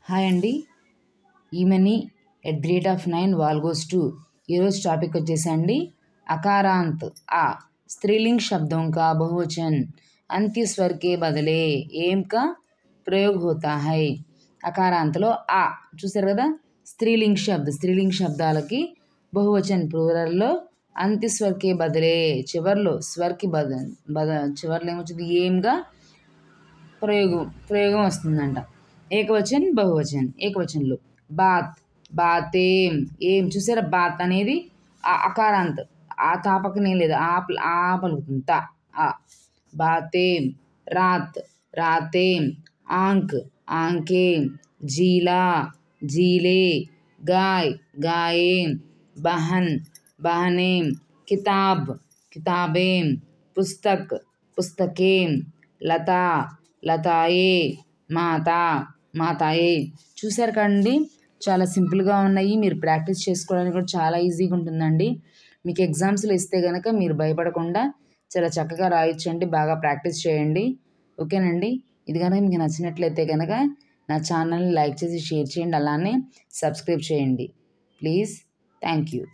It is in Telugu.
హాయ్ అండి. ఈమెని @9 వాల్గోస్ 2 ఈరోజు టాపిక్ వచ్చేసండి अकारांत आ स्त्रीलिंग शब्दों का बहुवचन अंत्य स्वर के बदले एम का प्रयोग होता है. అకారాంతలో ఆ చూసారు కదా, స్త్రీలింగ్ శబ్దాలకి బహువచన్ ప్లూరల్లో అంత్యస్వర్కే బదిలే చివర్లో స్వర్కి చివర్లో ఏమొచ్చింది ఏంగా ప్రయోగం వస్తుందంట. ఏకవచన్ బహువచన్. ఏకవచనంలో బాత్ బాతేం ఏం చూసారా, బాత్ అనేది అకారాంత్ ఆ తాపకనే లేదు ఆ పలుకుతుంది తా ఆ బాతేం. రాత్ రాతేం. ఆంక్ ఆంకేం. జీలా జీలే. గాయ్ గాయేం. బహన్ బహనేం. కితాబ్ కితాబేం. పుస్తక్ పుస్తకేం. లతా లతాయే. మాతా మాతాయే. చూసారు కండి, చాలా సింపుల్గా ఉన్నాయి. మీరు ప్రాక్టీస్ చేసుకోవడానికి కూడా చాలా ఈజీగా ఉంటుందండి. మీకు ఎగ్జామ్స్లో ఇస్తే కనుక మీరు భయపడకుండా చాలా చక్కగా రాయొచ్చండి. బాగా ప్రాక్టీస్ చేయండి. ఓకేనండి. ఇది కనుక మీకు నచ్చినట్లయితే కనుక నా ఛానల్ని లైక్ చేసి షేర్ చేయండి, అలానే సబ్స్క్రైబ్ చేయండి ప్లీజ్. Thank you.